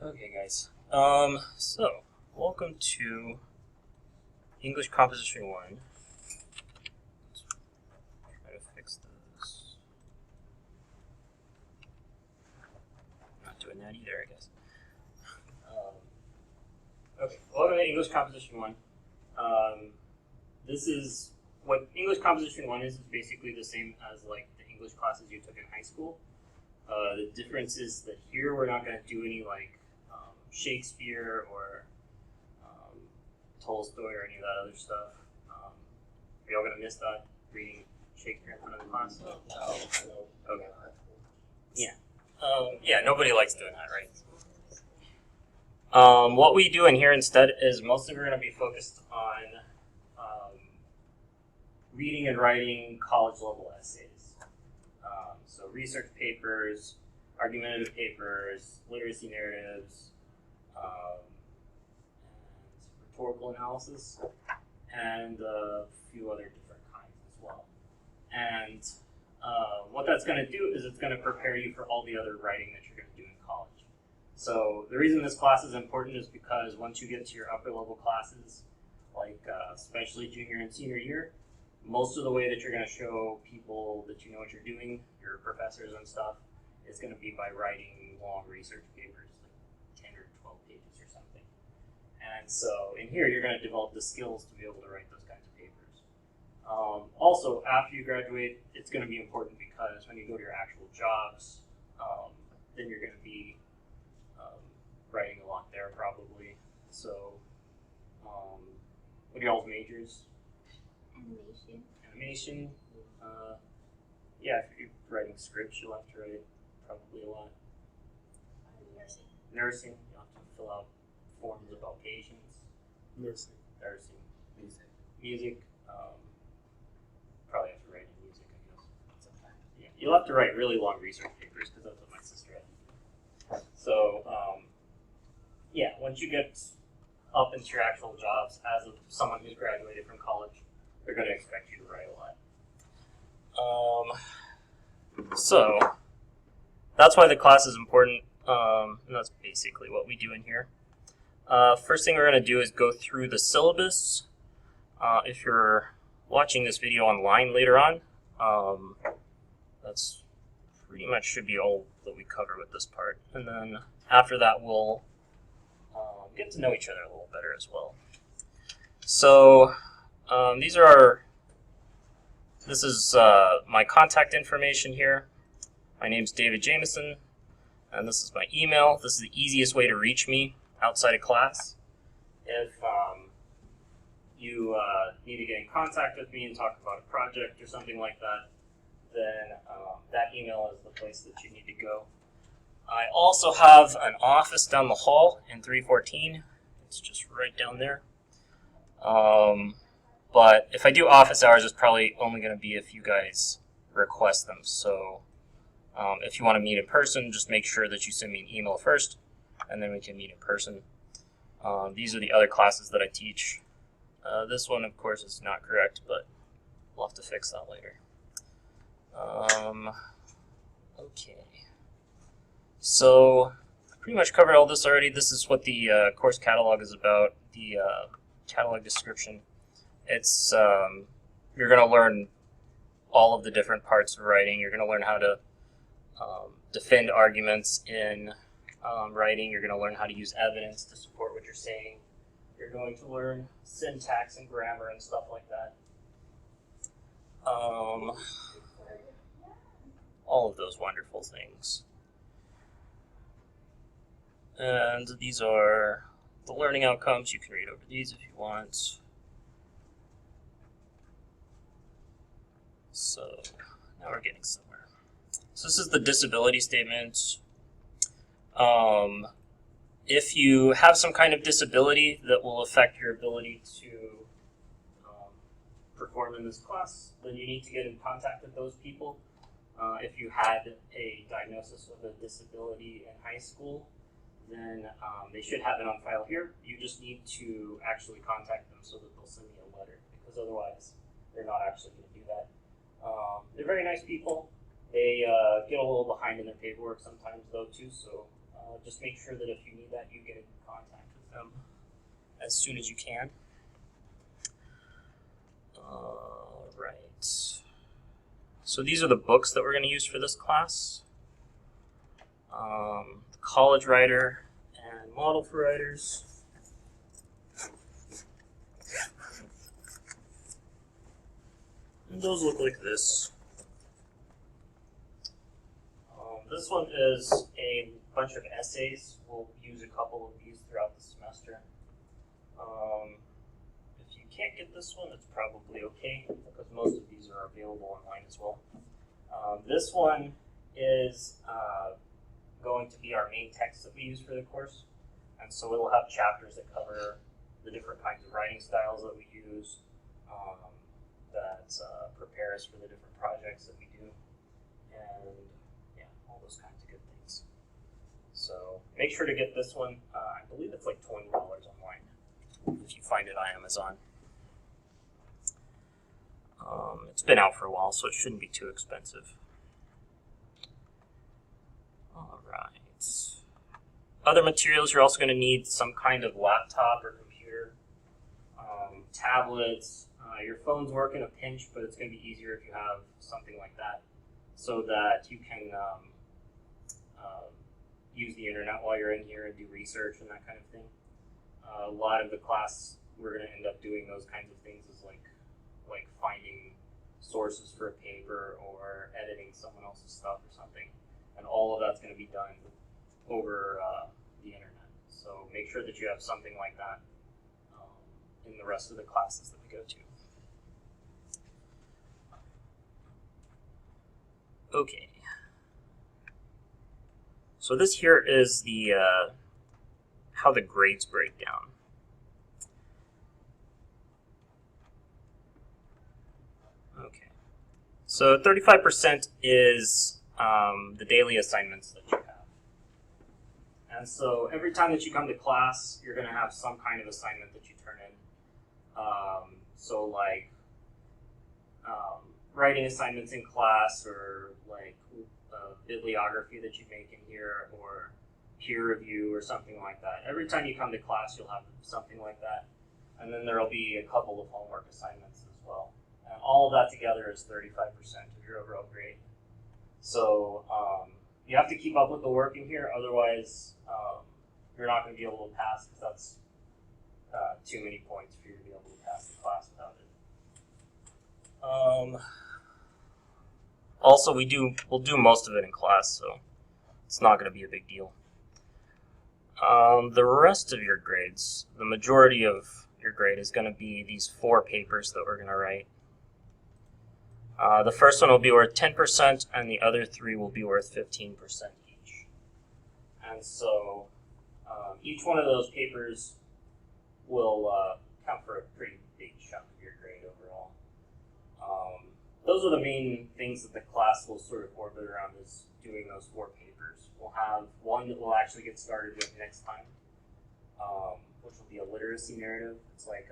Okay, guys. So welcome to English Composition 1. Let's try to fix this. Not doing that either, I guess. Okay, welcome to English Composition 1. This is what English Composition 1 is basically the same as like the English classes you took in high school. The difference is that here we're not going to do any like Shakespeare or Tolstoy or any of that other stuff. Are y'all going to miss that, reading Shakespeare in front of the class? No. Okay. Yeah. Yeah, nobody likes doing that, right? What we do in here instead is mostly we're going to be focused on reading and writing college level essays. So research papers, argumentative papers, literacy narratives, and rhetorical analysis, and a few other different kinds as well. And what that's going to do is it's going to prepare you for all the other writing that you're going to do in college. So the reason this class is important is because once you get to your upper level classes, like especially junior and senior year, most of the way that you're going to show people that you know what you're doing, your professors and stuff, is going to be by writing long research papers, like 10 or 12 pages or something. And so in here, you're going to develop the skills to be able to write those kinds of papers. Also, after you graduate, it's going to be important because when you go to your actual jobs, then you're going to be writing a lot there probably. So, what are y'all's majors? Animation. Yeah, if you're writing scripts, you'll have to write probably a lot. Nursing. You'll have to fill out forms about patients. Nursing. Music. Probably have to write in music, I guess. Yeah, you'll have to write really long research papers because that's what my sister had to do. So, yeah, once you get up into your actual jobs as someone who's graduated from college, they're going to expect you to write a lot. So that's why the class is important, and that's basically what we do in here. First thing we're going to do is go through the syllabus. If you're watching this video online later on, that's pretty much should be all that we cover with this part. And then after that, we'll get to know each other a little better as well. So this is my contact information here. My name's David Jameson, and this is my email. This is the easiest way to reach me outside of class. If you need to get in contact with me and talk about a project or something like that, then that email is the place that you need to go. I also have an office down the hall in 314. It's just right down there. But if I do office hours, it's probably only going to be if you guys request them. So if you want to meet in person, just make sure that you send me an email first, and then we can meet in person. These are the other classes that I teach. This one, of course, is not correct, but we'll have to fix that later. Okay. So I pretty much covered all this already. This is what the course catalog is about, the catalog description. It's you're going to learn all of the different parts of writing. You're going to learn how to defend arguments in writing. You're going to learn how to use evidence to support what you're saying. You're going to learn syntax and grammar and stuff like that. All of those wonderful things. And these are the learning outcomes. You can read over these if you want. So now we're getting somewhere. So this is the disability statement. If you have some kind of disability that will affect your ability to perform in this class, then you need to get in contact with those people. If you had a diagnosis of a disability in high school, then they should have it on file here. You just need to actually contact them so that they'll send me a letter, because otherwise they're not actually going to do that. They're very nice people. They get a little behind in their paperwork sometimes though too, so Just make sure that if you need that, you get in contact with them as soon as you can. Right. So these are the books that we're going to use for this class. The College Writer and Model for Writers. And those look like this. This one is a bunch of essays. We'll use a couple of these throughout the semester. If you can't get this one, it's probably okay because most of these are available online as well. This one is going to be our main text that we use for the course. And so it'll have chapters that cover the different kinds of writing styles that we use, that prepare us for the different projects that we do, and yeah, all those kinds of good things. So make sure to get this one. I believe it's like $20 online if you find it on Amazon. It's been out for a while, so it shouldn't be too expensive. All right. Other materials, you're also going to need some kind of laptop or computer, tablets. Your phones work in a pinch, but it's going to be easier if you have something like that so that you can use the internet while you're in here and do research and that kind of thing. A lot of the class we're going to end up doing those kinds of things is like finding sources for a paper or editing someone else's stuff or something. And all of that's going to be done over the internet. So make sure that you have something like that in the rest of the classes that we go to. Okay. So this here is the how the grades break down. Okay. So 35% is the daily assignments that you have. And so every time that you come to class, you're going to have some kind of assignment that you turn in. So like writing assignments in class, or like bibliography that you make in here, or peer review or something like that. Every time you come to class, you'll have something like that. And then there'll be a couple of homework assignments as well. And all of that together is 35% of your overall grade. So you have to keep up with the work in here, otherwise you're not going to be able to pass, because that's too many points for you to be able to pass the class without it. Also, we'll do most of it in class, so it's not going to be a big deal. The rest of your grades, the majority of your grade is going to be these 4 papers that we're going to write. The first one will be worth 10%, and the other 3 will be worth 15% each. And so each one of those papers will count for a pretty big chunk of your grade overall. Those are the main things that the class will sort of orbit around, is doing those 4 papers. We'll have one that we'll actually get started with next time, which will be a literacy narrative. It's like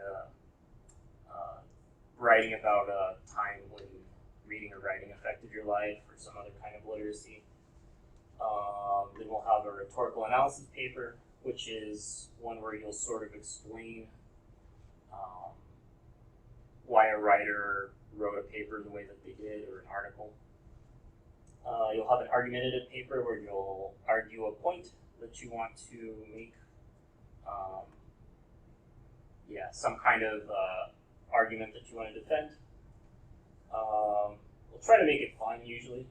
writing about a time when reading or writing affected your life, or some other kind of literacy. Then we'll have a rhetorical analysis paper, which is one where you'll sort of explain why a writer wrote a paper the way that they did, or an article. You'll have an argumentative paper where you'll argue a point that you want to make. Some kind of argument that you want to defend. We'll try to make it fun usually.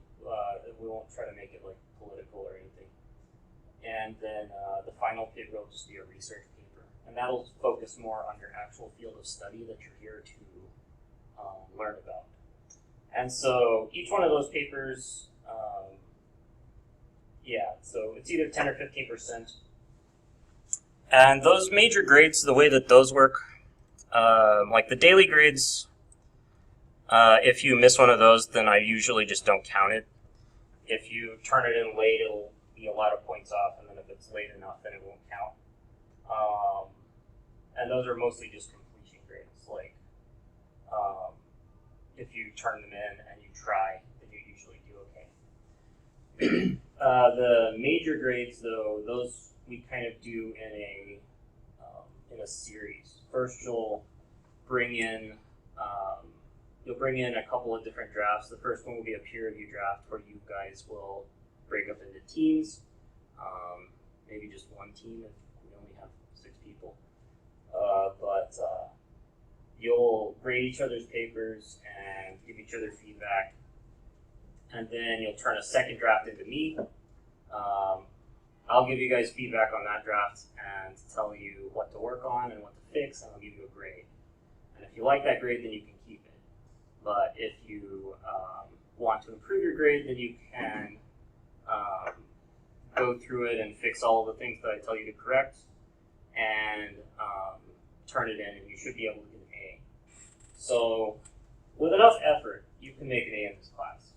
We won't try to make it like political or anything. And then the final paper will just be a research paper. And that'll focus more on your actual field of study that you're here to learn about. And so each one of those papers, so it's either 10 or 15%. And those major grades, the way that those work, like the daily grades, if you miss one of those, then I usually just don't count it. If you turn it in late, it'll be a lot of points off, and then if it's late enough, then it won't count. And those are mostly just completion grades. Like, if you turn them in and you try, then you usually do okay. The major grades, though, those we kind of do in a series. First, bring in you'll bring in a couple of different drafts. The first one will be a peer review draft where you guys will break up into teams, maybe just one team if we only have 6 people. But you'll grade each other's papers and give each other feedback. And then you'll turn a second draft into me. I'll give you guys feedback on that draft and tell you what to work on and what to fix, and I'll give you a grade. And if you like that grade, then you can keep it. But if you want to improve your grade, then you can go through it and fix all the things that I tell you to correct and turn it in, and you should be able to get an A. So with enough effort, you can make an A in this class.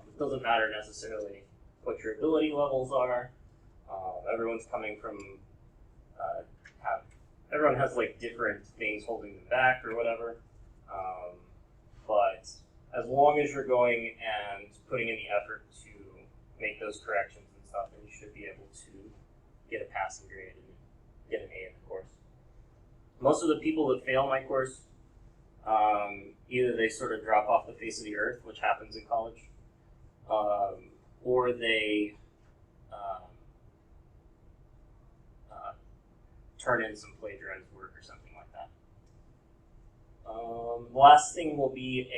It doesn't matter necessarily what your ability levels are. Everyone's coming from, everyone has like different things holding them back or whatever. But as long as you're going and putting in the effort to make those corrections and stuff, then you should be able to get a passing grade and get an A in the course. Most of the people that fail my course, either they sort of drop off the face of the earth, which happens in college, or they turn in some plagiarized work or something like that. The last thing will be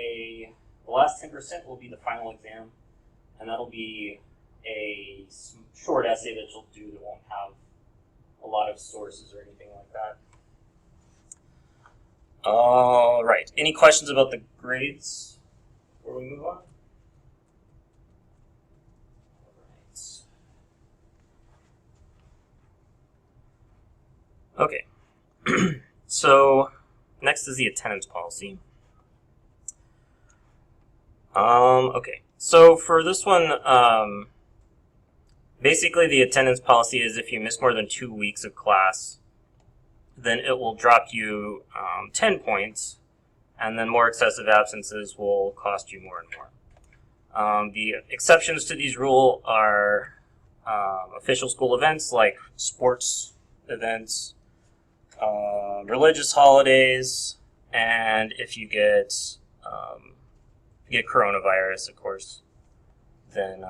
the last 10% will be the final exam, and that'll be a short essay that you'll do that won't have a lot of sources or anything like that. All right. Any questions about the grades before we move on? Okay, so next is the attendance policy. Okay, so for this one, basically the attendance policy is if you miss more than 2 weeks of class, then it will drop you 10 points, and then more excessive absences will cost you more and more. The exceptions to these rules are official school events like sports events, religious holidays, and if you get coronavirus, of course, then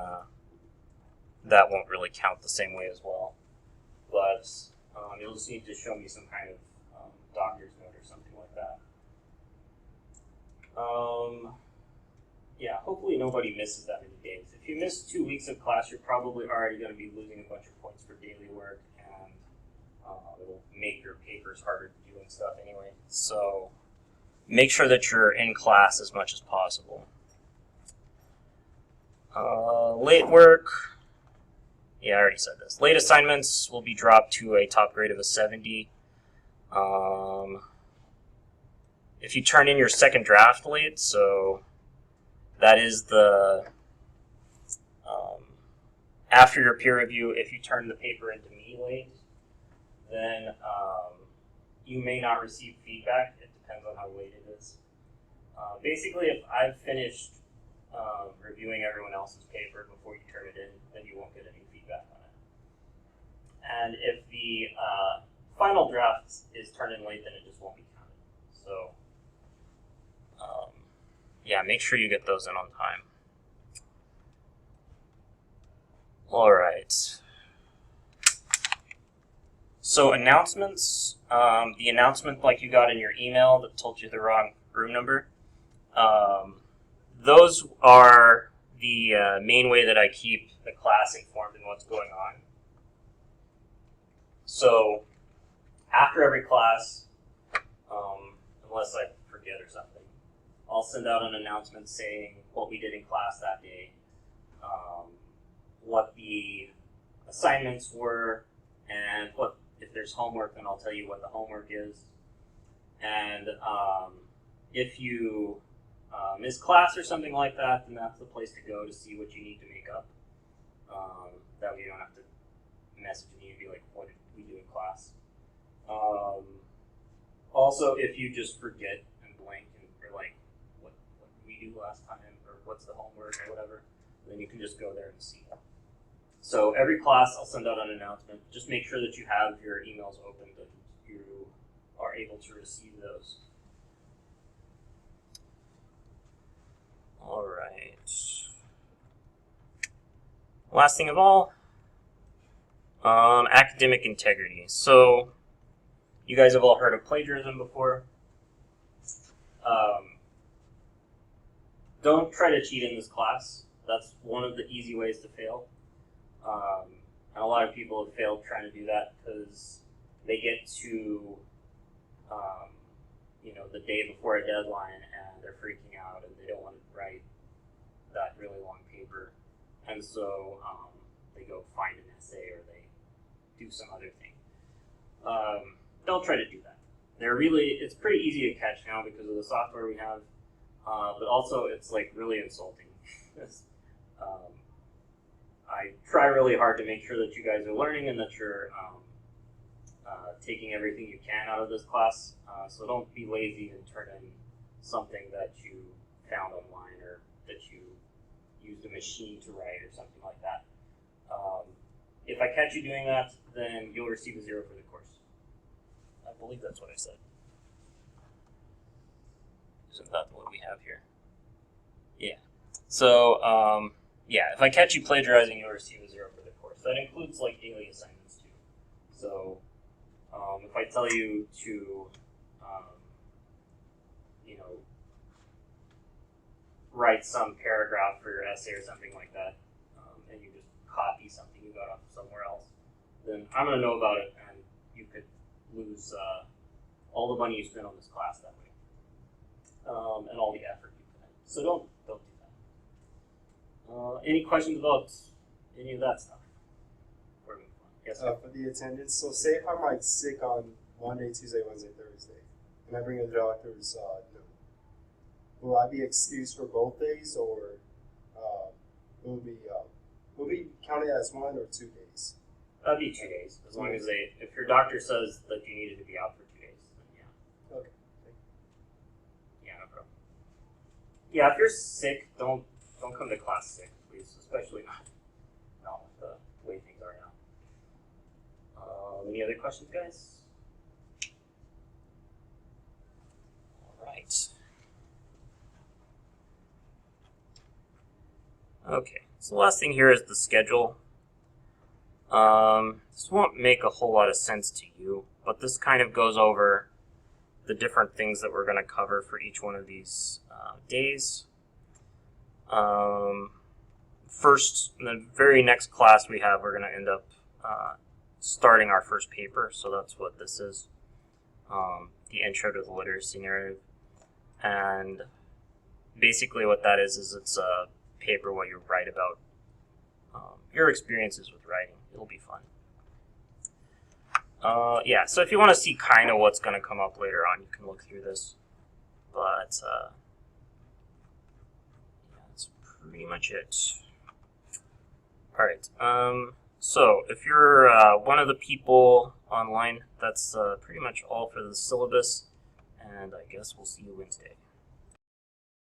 that won't really count the same way as well. But you'll just need to show me some kind of doctor's note or something like that. Yeah, hopefully nobody misses that many days. If you miss 2 weeks of class, you're probably already going to be losing a bunch of points for daily work, and it'll make your papers harder to do and stuff anyway. So make sure that you're in class as much as possible. Late work. Yeah, I already said this. Late assignments will be dropped to a top grade of a 70. If you turn in your second draft late, so that is the after your peer review, if you turn the paper into me late, then you may not receive feedback. It depends on how late it is. Basically, if I've finished reviewing everyone else's paper before you turn it in, then you won't get any feedback on it. And if the final draft is turned in late, then it just won't be counted. So, yeah, make sure you get those in on time. All right. So announcements, the announcement like you got in your email that told you the wrong room number, those are the main way that I keep the class informed in what's going on. So after every class, unless I forget or something, I'll send out an announcement saying what we did in class that day, what the assignments were, and what if there's homework, then I'll tell you what the homework is. And if you miss class or something like that, then that's the place to go to see what you need to make up. That way you don't have to message me and be like, what did we do in class? Also, if you just forget and blank and are like, what did we do last time, or what's the homework or whatever, then you can just go there and see. So every class I'll send out an announcement. Just make sure that you have your emails opened and you are able to receive those. All right. Last thing of all, academic integrity. So you guys have all heard of plagiarism before. Don't try to cheat in this class. That's one of the easy ways to fail. And a lot of people have failed trying to do that because they get to, the day before a deadline and they're freaking out and they don't want to write that really long paper. And so they go find an essay or they do some other thing. Don't try to do that. It's pretty easy to catch now because of the software we have, but also it's like really insulting. I try really hard to make sure that you guys are learning and that you're taking everything you can out of this class. So don't be lazy and turn in something that you found online or that you used a machine to write or something like that. If I catch you doing that, then you'll receive a 0 for the course. I believe that's what I said. Isn't that what we have here? Yeah. So, if I catch you plagiarizing, you'll receive a 0 for the course. That includes like daily assignments too. So, if I tell you to, write some paragraph for your essay or something like that, and you just copy something you got off somewhere else, then I'm going to know about it, and you could lose all the money you spent on this class that way, and all the effort you put in. So don't do that. Any questions about any of that stuff? Yes, for the attendance, so say if I'm like sick on Monday, Tuesday, Wednesday, Thursday, and I bring in the doctor's note, will I be excused for both days, or will it be counted as 1 or 2 days? That'd be 2 days, as long as if your doctor says that you needed to be out for 2 days, then yeah. Okay. Yeah, no problem. Yeah, if you're sick, don't come to class sick, please, especially not with the way things are now. Any other questions, guys? All right. Okay, so the last thing here is the schedule. This won't make a whole lot of sense to you, but this kind of goes over the different things that we're going to cover for each one of these days. First, in the very next class we have, we're going to end up starting our first paper, so that's what this is, the intro to the literacy narrative. And basically what that is it's a paper where you write about your experiences with writing. It'll be fun. So if you want to see kind of what's going to come up later on, you can look through this. But that's pretty much it. All right. So if you're one of the people online, that's pretty much all for the syllabus. And I guess we'll see you Wednesday.